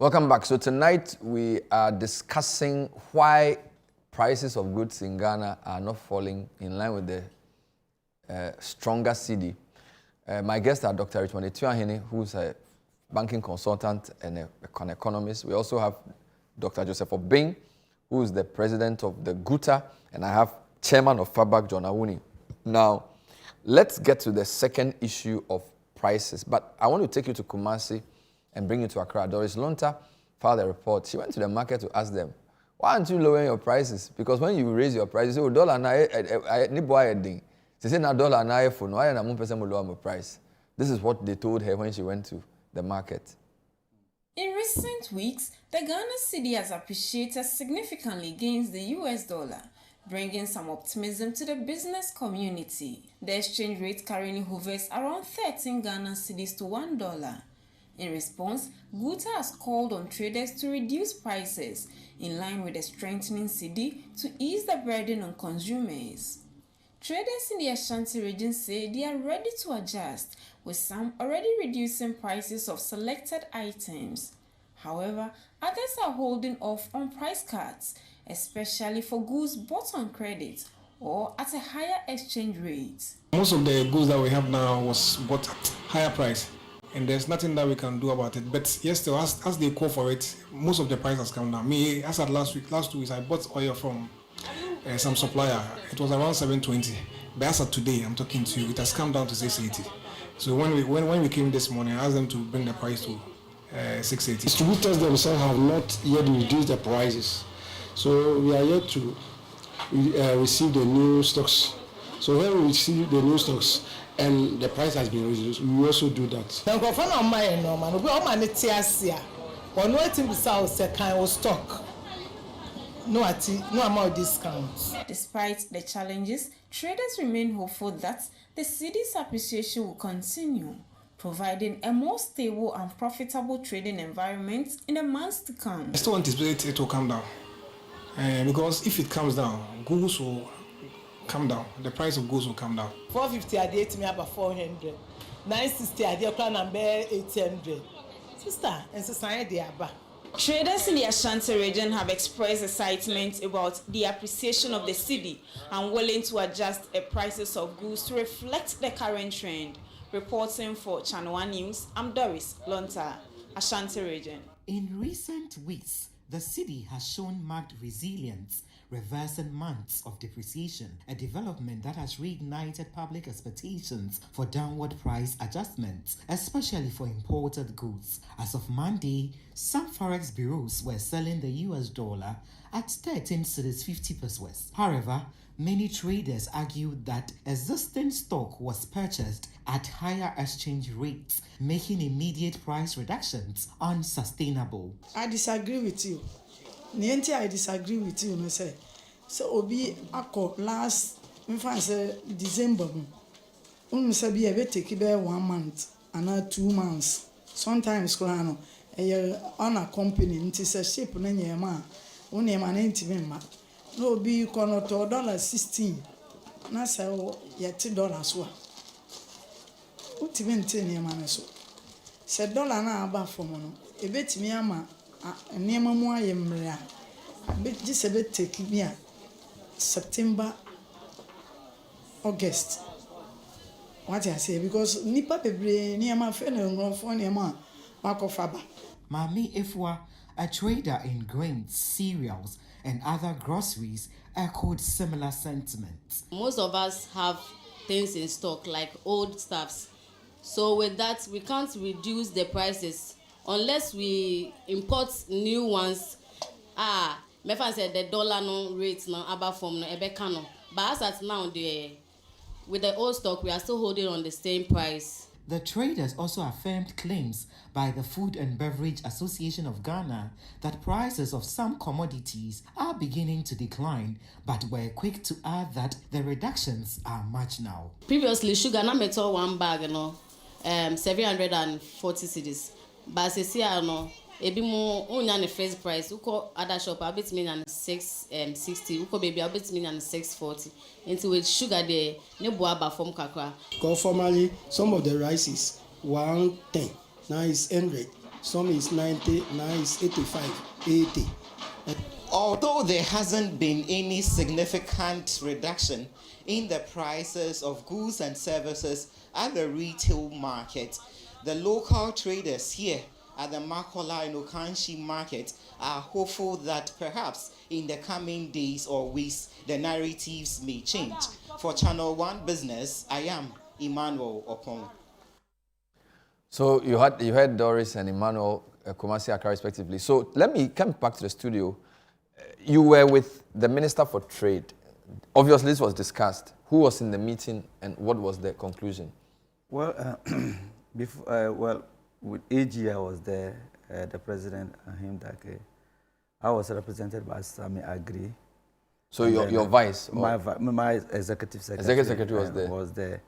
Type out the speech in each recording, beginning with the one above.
Welcome back. So tonight we are discussing why prices of goods in Ghana are not falling in line with the stronger cedi. My guests are Dr. Richmond Etuahene, who's a banking consultant and an economist. We also have Dr. Joseph Obeng, who is the president of the GUTA, and I have chairman of FABAG, John Awuni. Now, let's get to the second issue of prices, but I want to take you to Kumasi and bring you to Accra. Doris Lonta filed a report. She went to the market to ask them, why aren't you lowering your prices? Because when you raise your prices, you say, dollar na ni boy ding. She said, na dollar na phone. Why na 1% lower my price? This is what they told her when she went to the market. In recent weeks, the Ghana cedi has appreciated significantly against the US dollar, bringing some optimism to the business community. The exchange rate currently hovers around 13 Ghana cedis to $1. In response, GUTA has called on traders to reduce prices in line with the strengthening cedi to ease the burden on consumers. Traders in the Ashanti region say they are ready to adjust, with some already reducing prices of selected items. However, others are holding off on price cuts, especially for goods bought on credit or at a higher exchange rate. Most of the goods that we have now was bought at higher price, and there's nothing that we can do about it. But yes, still, as they call for it, most of the price has come down. Me, as at last 2 weeks, I bought oil from some supplier. It was around 720, but as of today, I'm talking to you, it has come down to 680. So when we came this morning, I asked them to bring the price to 680. Distributors themselves have not yet reduced the prices, so we are yet to receive the new stocks. So when we receive the new stocks and the price has been reduced, we also do that. No amount discounts. Despite the challenges, traders remain hopeful that the cedi's appreciation will continue, providing a more stable and profitable trading environment in the months to come. I still anticipate it will come down, because if it comes down, goods will come down. The price of goods will come down. 450 a day to me about 400. 960 a day plan number 800. Sister, and society they are. Traders in the Ashanti region have expressed excitement about the appreciation of the cedi and willing to adjust the prices of goods to reflect the current trend. Reporting for ChannelOne News, I'm Doris Lonta, Ashanti region. In recent weeks, the cedi has shown marked resilience, reversing months of depreciation, a development that has reignited public expectations for downward price adjustments, especially for imported goods. As of Monday, some forex bureaus were selling the US dollar at 13 cedis 50 pesos. However, many traders argued that existing stock was purchased at higher exchange rates, making immediate price reductions unsustainable. I disagree with you. Niente, I disagree with you, say. So obi ako last December. Say be able take 1 month and 2 months. Sometimes on a company nti say ship na nyema. One ma na ntimi ma. No be kono to $16. Na say $30 so. Utimi nti nyema na so. Say dollar na aba from no. E betimi ama nyema mu ayemre a. Be just be take me September, August. What I say, because nipa pebre near my friend and for near ma Marco Faba. Mami Ifwa, a trader in grains, cereals, and other groceries, echoed similar sentiments. Most of us have things in stock like old stuffs. So with that, we can't reduce the prices unless we import new ones. Mefa said the dollar no rate now about from no ebeka no. But as at now, with the old stock, we are still holding on the same price. The traders also affirmed claims by the Food and Beverage Association of Ghana that prices of some commodities are beginning to decline, but were quick to add that the reductions are marginal. Previously, sugar na metal 1 bag, 740 cedis. But this year, ebi mo unya ne first price uko other shop abet me na 660 uko baby abet me na 640 into with sugar there ne boa ba from kakra. Because formerly some of the rices 110, now it's 100. some is 90, now it's 85, 80. Although there hasn't been any significant reduction in the prices of goods and services at the retail market, the local traders here at the Makola and Okanshi market are hopeful that perhaps in the coming days or weeks the narratives may change. For Channel One Business, I am Emmanuel Opon. So you heard Doris and Emmanuel Kumasi Accra respectively. So let me come back to the studio. You were with the Minister for Trade. Obviously, this was discussed. Who was in the meeting and what was the conclusion? Well, before, with AG, I was there, the President, Ahim Dake. I was represented by Sami Agri. So your vice? My executive secretary. Executive secretary was there.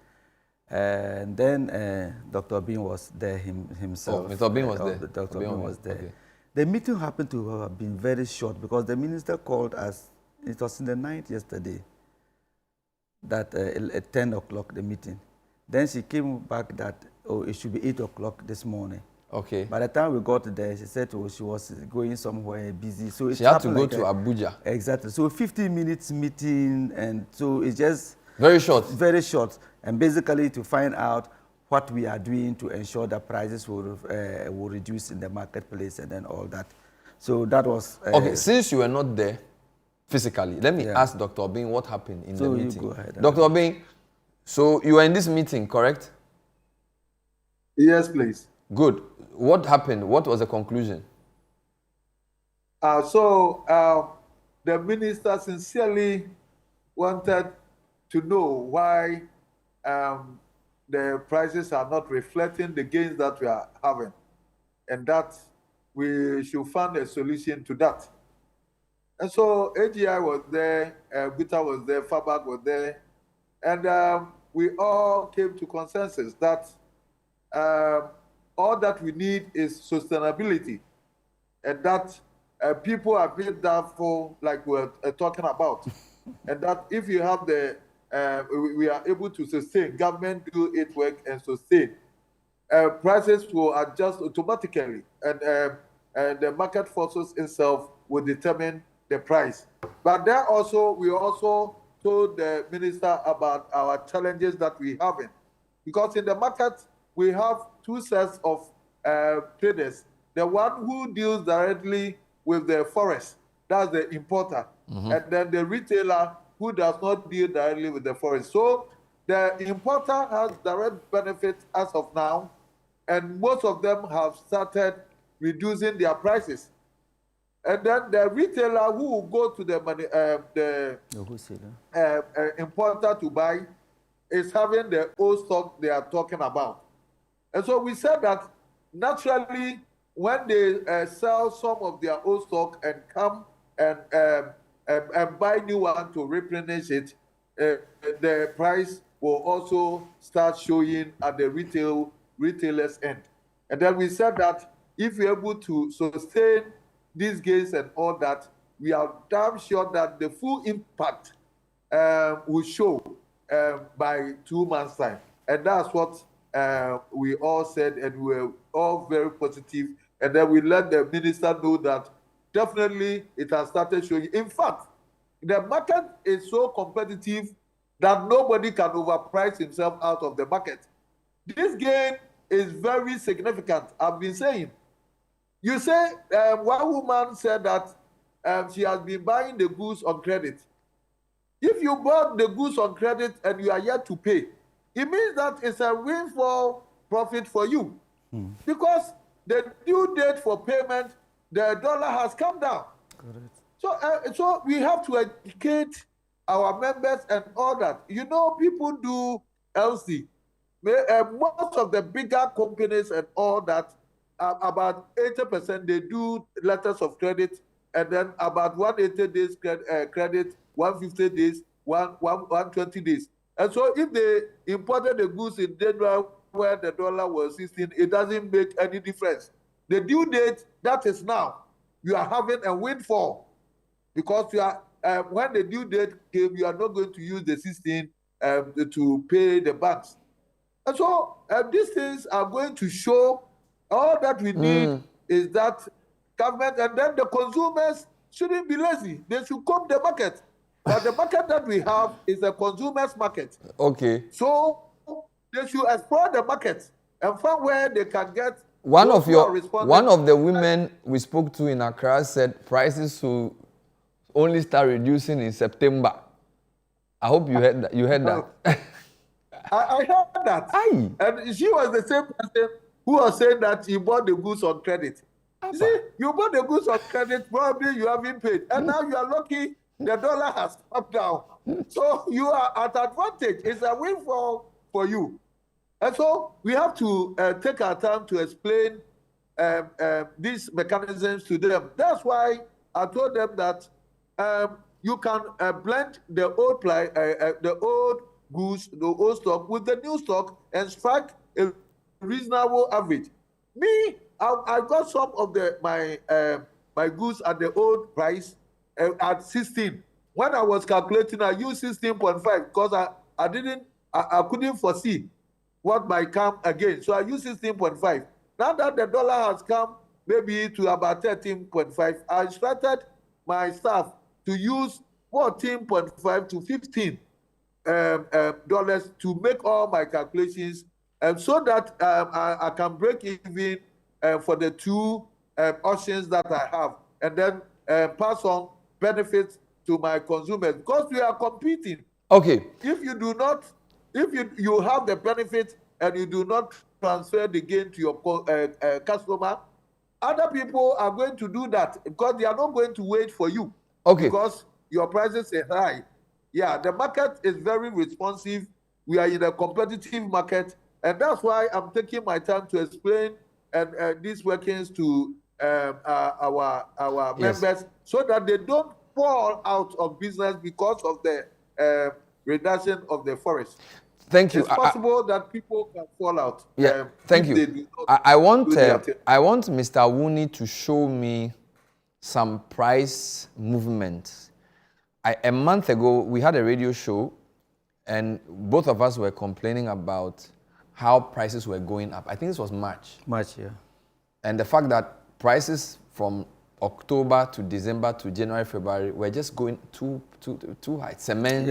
And then Dr. Bin was there himself. Oh, Mr. Bin was there. Dr. Bin was there. Okay. The meeting happened to have been very short because the minister called us. It was in the night yesterday. That at 10 o'clock the meeting. Then she came back that it should be 8 o'clock this morning. Okay. By the time we got there, she said she was going somewhere busy. So she had to go to Abuja. Exactly. So 15 minutes meeting, and so it's just very short. Very short, and basically to find out what we are doing to ensure that prices will reduce in the marketplace and then all that. So that was... okay, since you were not there physically, let me ask Dr. Obin what happened in the meeting. You go ahead. Dr. Obin, so you were in this meeting, correct? Yes, please. Good. What happened? What was the conclusion? The minister sincerely wanted to know why the prices are not reflecting the gains that we are having, and that we should find a solution to that. And so AGI was there, Bita was there, FABAG was there, and we all came to consensus that all that we need is sustainability, and that people are being doubtful, like we're talking about, and that if you have the we are able to sustain, government do its work and sustain, prices will adjust automatically, and the market forces itself will determine the price. But there also, we also told the minister about our challenges that we have in, because in the market we have two sets of traders. The one who deals directly with the forest, that's the importer, and then the retailer who does not deal directly with the forest. So the importer has direct benefit as of now, and most of them have started reducing their prices. And then the retailer who will go to the importer to buy is having the old stock they are talking about. And so we said that naturally, when they sell some of their old stock and come and buy new one to replenish it, the price will also start showing at the retailer's end. And then we said that if we're able to sustain these gains and all that, we are damn sure that the full impact will show by 2 months' time. And that's what we all said, and we were all very positive. And then we let the minister know that definitely it has started showing. In fact, the market is so competitive that nobody can overprice himself out of the market. This gain is very significant. I've been saying. You say one woman said that she has been buying the goods on credit. If you bought the goods on credit and you are yet to pay, it means that it's a windfall profit for you, because the due date for payment, the dollar has come down. Correct. So we have to educate our members and all that. You know, people do LC. Most of the bigger companies and all that, about 80% they do letters of credit, and then about 180 days credit, 150 days, 120 days. And so if they imported the goods in January where the dollar was 16, it doesn't make any difference. The due date, that is now. You are having a windfall, because you are when the due date came, you are not going to use the 16 to pay the banks. And so these things are going to show All that we need is that government, and then the consumers shouldn't be lazy. They should come the market. But the market that we have is a consumers market. Okay. So they should explore the market and find where they can get. One of the women we spoke to in Accra said prices will only start reducing in September. I hope you heard that. You heard that. I heard that. Aye. And she was the same person who was saying that you bought the goods on credit. You see, you bought the goods on credit, probably you haven't paid. And now you are lucky the dollar has come down. So you are at advantage. It's a windfall for you. And so we have to take our time to explain these mechanisms to them. That's why I told them that you can blend the old goods, the old stock with the new stock and strike a reasonable average. Me, I got some of my goods at the old price at 16. When I was calculating, I used 16.5 because I couldn't foresee what might come again. So I used 16.5. Now that the dollar has come maybe to about 13.5, I started my staff to use 14.5 to 15 dollars to make all my calculations, and so that I can break even for the two options that I have, and then pass on benefits to my consumers, because we are competing. Okay. If you do not, if you have the benefit and you do not transfer the gain to your customer, other people are going to do that because they are not going to wait for you. Okay. Because your prices are high. Yeah, the market is very responsive. We are in a competitive market, and that's why I'm taking my time to explain these workings to our members, so that they don't fall out of business because of the reduction of the forest. Thank you. It's possible that people can fall out. Yeah, thank you. I want Mr. Awuni to show me some price movements. A month ago, we had a radio show, and both of us were complaining about how prices were going up. I think this was March. March, yeah. And the fact that prices from October to December to January, February were just going too high. Cement,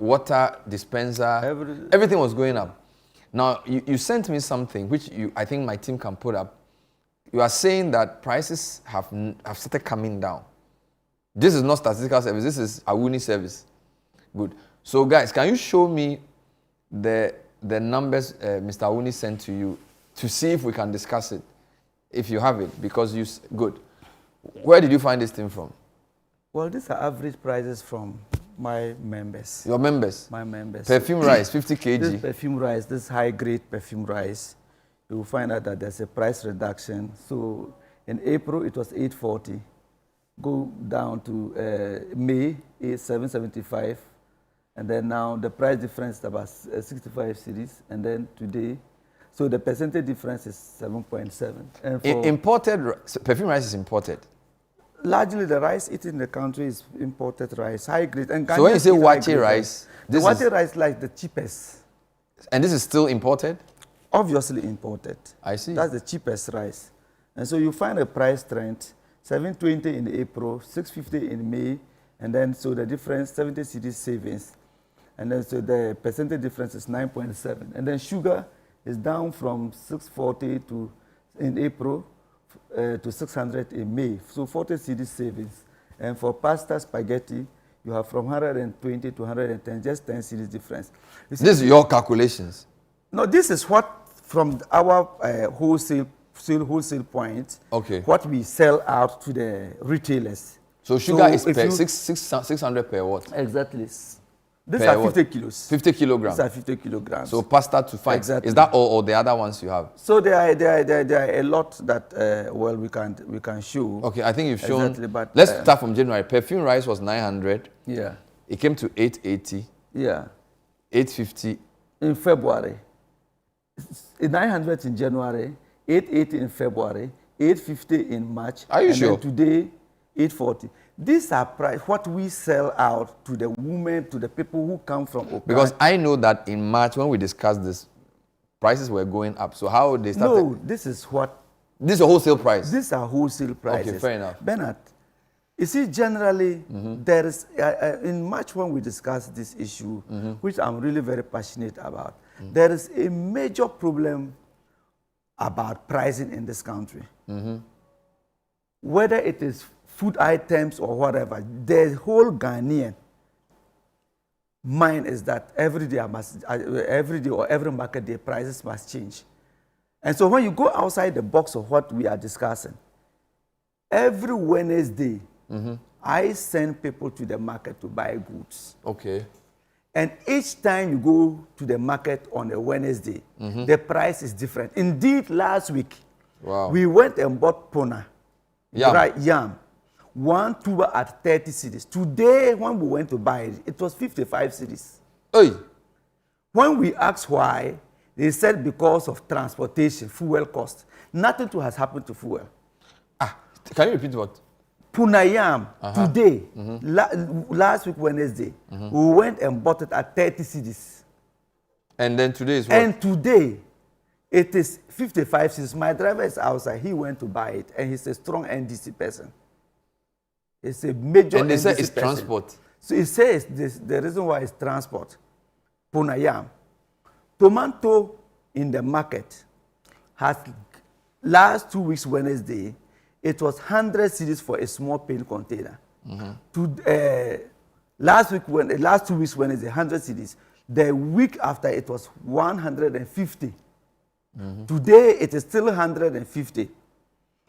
water dispenser, everything was going up. Now, you sent me something which I think my team can put up. You are saying that prices have started coming down. This is not statistical service, this is Awuni service. Good. So guys, can you show me the numbers Mr. Awuni sent to you to see if we can discuss it, if you have it, because good. Where did you find this thing from? Well, these are average prices from my members. Your members? My members. Perfume rice, 50 kg. This perfume rice, this high-grade perfume rice, you will find out that there's a price reduction. So in April, it was 840. Go down to May, is 775. And then now the price difference is about 65 cedis. And then today, so the percentage difference is 7.7. And imported, perfume rice is imported? Largely the rice eaten in the country is imported rice, high grade. And so when you say wache rice, this wache rice is like the cheapest. And this is still imported? Obviously imported. I see. That's the cheapest rice. And so you find a price trend, 720 in April, 650 in May, and then so the difference, 70 cedis savings. And then so the percentage difference is 9.7. And then sugar is down from 640 in April to 600 in May. So 40 cedis savings. And for pasta, spaghetti, you have from 120 to 110, just 10 cedis difference. This is your calculations? No, this is what from our wholesale point, what we sell out to the retailers. So sugar is 600 per what? Exactly. These are 50 kilos. 50 kilograms. These are 50 kilograms. So pasta to find. Exactly. Is that all or the other ones you have? So there are a lot that well we can show. Okay, I think you've shown. Exactly, but let's start from January. Perfume rice was 900. Yeah. It came to 880. Yeah. 850 in February. 900 in January. 880 in February. 850 in March. Are you sure? And then today 840. These are what we sell out to the women, to the people who come from Okra. Because I know that in March, when we discussed this, prices were going up. So how they started? No, this is what. This is a wholesale price. These are wholesale prices. Okay, fair enough. Bernard, you see, generally, there is, in March when we discussed this issue, which I'm really very passionate about, there is a major problem about pricing in this country. Whether it is food items or whatever, the whole Ghanaian mind is that every day or every market day, prices must change. And so when you go outside the box of what we are discussing, every Wednesday, I send people to the market to buy goods. Okay. And each time you go to the market on a Wednesday, the price is different. Indeed, last week, we went and bought pona, yam, 1 tuber at 30 cedis. Today, when we went to buy it, it was 55 cedis. Hey. When we asked why, they said because of transportation, fuel cost. Nothing has happened to fuel. Can you repeat what? Punayam, today, last week Wednesday, we went and bought it at 30 cedis. And then today is what? And today, it is 55 cedis. My driver is outside. He went to buy it, and he's a strong NDC person. It's a major and they NDC say it's person. transport. So it says the reason why it's transport. Punayam. Tomato in the market has, last 2 weeks Wednesday, it was 100 cedis for a small paint container. Last 2 weeks Wednesday, 100 cedis. The week after, it was 150. Today, it is still 150.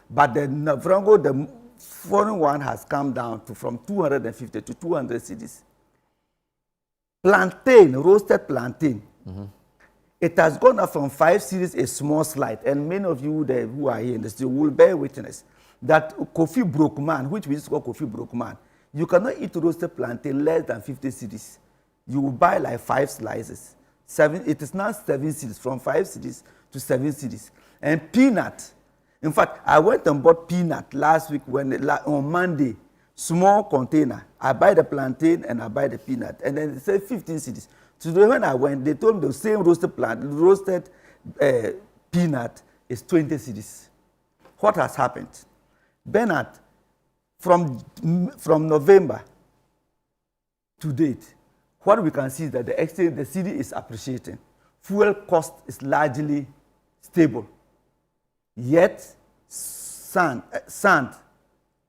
But the Navrango, the foreign one, has come down from 250 to 200 cedis. Plantain, roasted plantain, it has gone up from 5 cedis, a small slide. And many of you who are here in the studio will bear witness that coffee broke man, which we used to call coffee broke man, you cannot eat roasted plantain less than 50 cedis. You will buy like 5 slices. It is now 7 cedis, from 5 cedis to 7 cedis. And peanut, in fact, I went and bought peanut last week on Monday, small container. I buy the plantain and I buy the peanut. And then it said 15 cedis. Today when I went, they told me the same roasted peanut is 20 cedis. What has happened? Bernard, from November to date, what we can see is that the city is appreciating. Fuel cost is largely stable. Yet,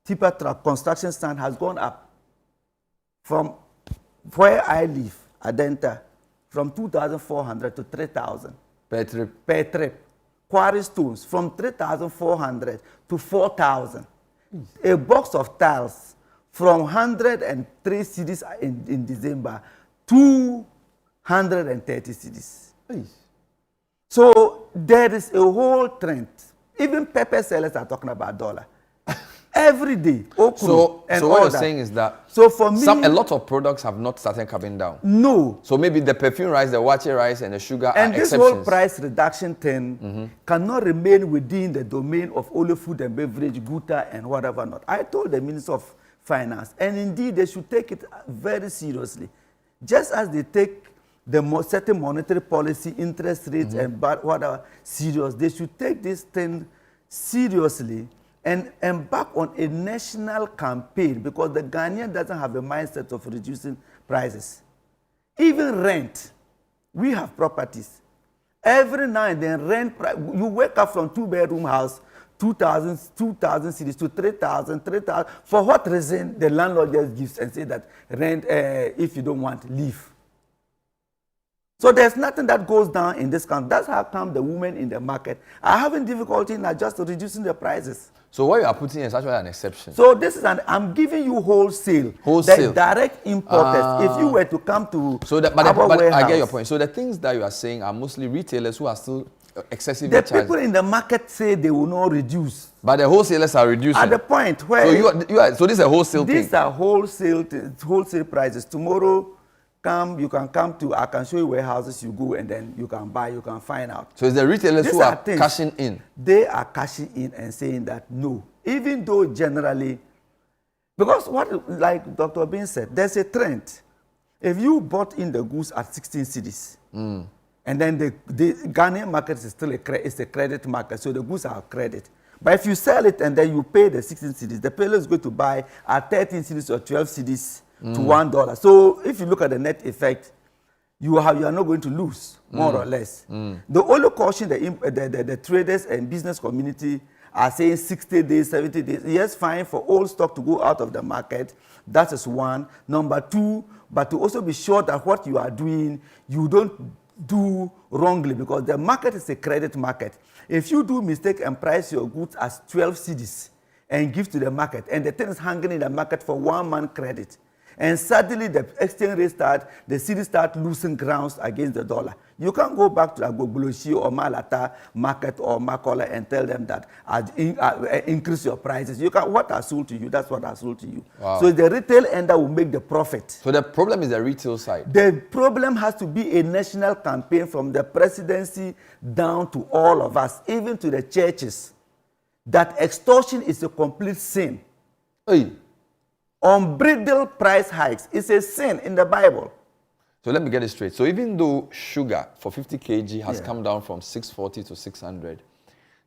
tipper truck, construction sand has gone up. From where I live, Adenta, from 2,400 to 3,000. Per trip? Per trip. Quarry stones, from 3,400 to 4,000. A box of tiles, from 103 cedis in December, 230 cedis. So there is a whole trend. Even pepper sellers are talking about $1. Every day. So what you're saying is that for me, a lot of products have not started coming down. No. So maybe the perfume rice, the wache rice, and the sugar are exceptions. And this whole price reduction thing cannot remain within the domain of only food and beverage, Guta, and whatever not. I told the Minister of Finance, and indeed they should take it very seriously. Just as they take the certain monetary policy, interest rates, and whatever serious, they should take this thing seriously and embark on a national campaign, because the Ghanaian doesn't have a mindset of reducing prices. Even rent, we have properties. Every now and then, rent, you wake up from 2-bedroom house, 2,000 cedis to 3,000. For what reason? The landlord just gives and say that rent, if you don't want, leave. So there's nothing that goes down in this country. That's how come the women in the market are having difficulty in just reducing the prices. So what you are putting is actually an exception. So this is I'm giving you wholesale. Wholesale. The direct importers. If you were to come to but I get your point. So the things that you are saying are mostly retailers who are still excessively charged. The people in the market say they will not reduce. But the wholesalers are reducing. At the point where so this is a wholesale thing. These are wholesale prices. Tomorrow, you can come to, I can show you warehouses you go, and then you can buy, you can find out. So it's the retailers who are cashing in. They are cashing in and saying that no. Even though generally, because like Dr. Bin said, there's a trend. If you bought in the goods at 16 cedis, And then the Ghanaian market is still a credit market, so the goods are credit. But if you sell it and then you pay the 16 cedis, the peddler is going to buy at 13 cedis or 12 cedis to $1. So if you look at the net effect, you are not going to lose, more or less. The only caution the traders and business community are saying 60 days, 70 days. Yes, fine for old stock to go out of the market. That is one. Number two, but to also be sure that what you are doing, you don't do wrongly, because the market is a credit market. If you do mistake and price your goods as 12 cedis and give to the market, and the thing is hanging in the market for 1 month credit, and suddenly the exchange rate the cedis start losing grounds against the dollar. You can't go back to Agogboloshi or Malata market or Makola and tell them that increase your prices. You can, what I sold to you, that's what I sold to you. Wow. So the retail ender will make the profit. So the problem is the retail side. The problem has to be a national campaign from the presidency down to all of us, even to the churches, that extortion is a complete sin. Hey. Unbridled price hikes is a sin in the Bible. So let me get it straight. So even though sugar for 50 kg has come down from 640 to 600,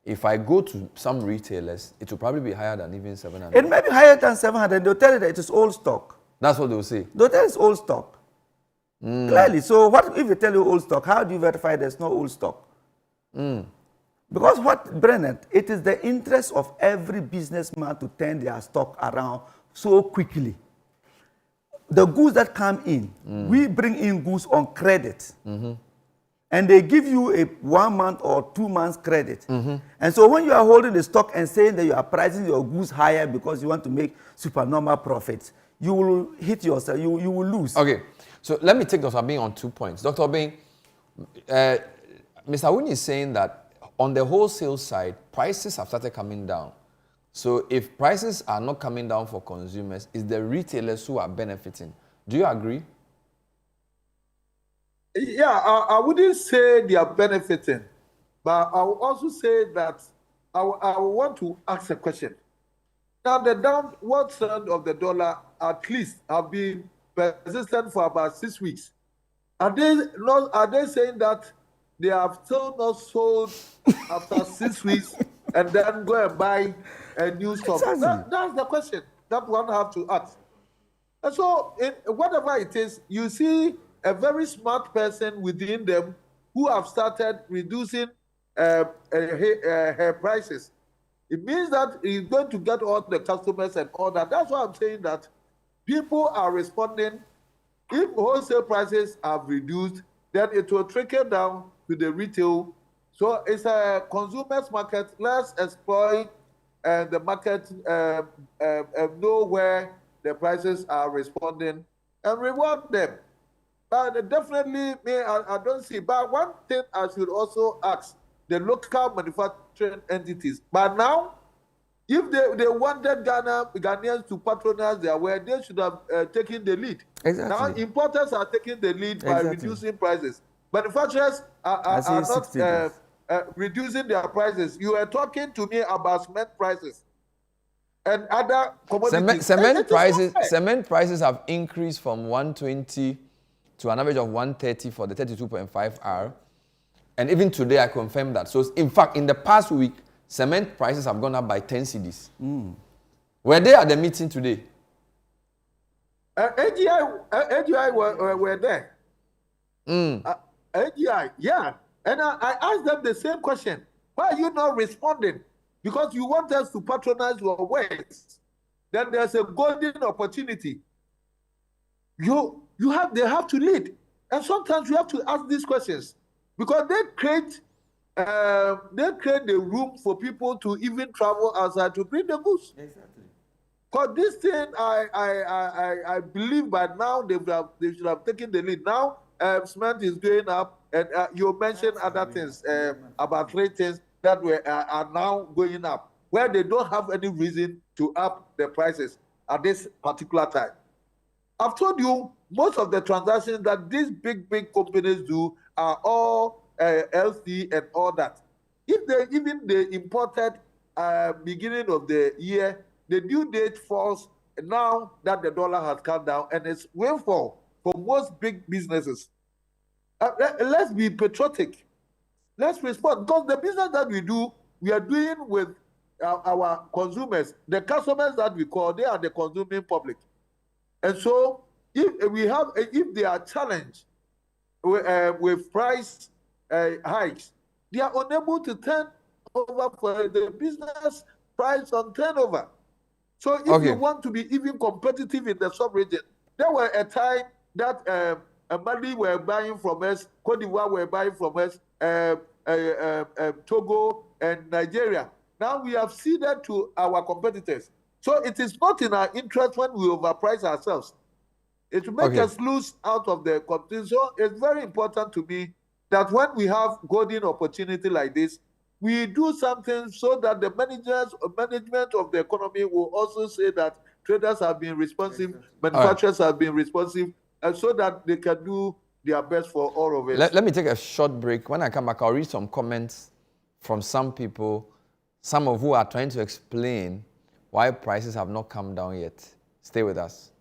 if I go to some retailers, it will probably be higher than even 700. It may be higher than 700. They'll tell you that it is old stock. That's what they'll say. They'll tell you it's old stock. Clearly. So what if they tell you old stock? How do you verify there's no old stock? Because what, Brennan, it is the interest of every businessman to turn their stock around so quickly. The goods that come in, we bring in goods on credit. And they give you a 1 month or 2 months credit. And so when you are holding the stock and saying that you are pricing your goods higher because you want to make supernormal profits, you will hit yourself, you will lose. Okay, so let me take Dr. Bing on 2 points. Dr. Bing, Mr. Awuni is saying that on the wholesale side, prices have started coming down. So if prices are not coming down for consumers, it's the retailers who are benefiting. Do you agree? Yeah, I wouldn't say they are benefiting, but I would also say that I want to ask a question. Now, the downward trend of the dollar at least have been persistent for about 6 weeks. Are they saying that they have still not sold after 6 weeks and then go and buy a new stock? Exactly. That's the question that one have to ask. And so, whatever it is, you see a very smart person within them who have started reducing her prices. It means that he's going to get all the customers and all that. That's why I'm saying that people are responding. If wholesale prices have reduced, then it will trickle down to the retail. So it's a consumer's market. Let's exploit the market, know where the prices are responding and reward them. But definitely, I don't see. But one thing I should also ask the local manufacturing entities. But now, if they wanted Ghanaians to patronize their wear, they should have taken the lead. Exactly. Now, importers are taking the lead by reducing prices. Manufacturers are not reducing their prices. You were talking to me about cement prices and other commodities. Cement prices have increased from 120 to an average of 130 for the 32.5R. And even today, I confirm that. So, in fact, in the past week, cement prices have gone up by 10 cedis. Were they at the meeting today? AGI were there. AGI, yeah. And I asked them the same question. Why are you not responding? Because you want us to patronize your ways. Then there's a golden opportunity. They have to lead. And sometimes you have to ask these questions. Because they create the room for people to even travel outside to bring the goods. Exactly. Because this thing, I believe by now they should have taken the lead. Now, cement is going up, and you mentioned other things about 3 things that are now going up, where they don't have any reason to up the prices at this particular time. I've told you, most of the transactions that these big companies do are all LC and all that. If they imported beginning of the year, the due date falls now that the dollar has come down, and it's windfall for most big businesses. let's be patriotic. Let's respond, because the business that we do, we are doing with our consumers. The customers that we call, they are the consuming public. And so if they are challenged with price hikes, they are unable to turn over for the business price on turnover. So if you want to be even competitive in the sub-region, there were a time that Mali were buying from us, Cote d'Ivoire were buying from us, Togo and Nigeria. Now we have ceded to our competitors. So it is not in our interest when we overprice ourselves. It will make us lose out of the competition. So it's very important to me that when we have golden opportunity like this, we do something so that the management of the economy will also say that traders have been responsive, manufacturers have been responsive, and so that they can do their best for all of us. Let me take a short break. When I come back, I'll read some comments from some people, some of who are trying to explain why prices have not come down yet. Stay with us.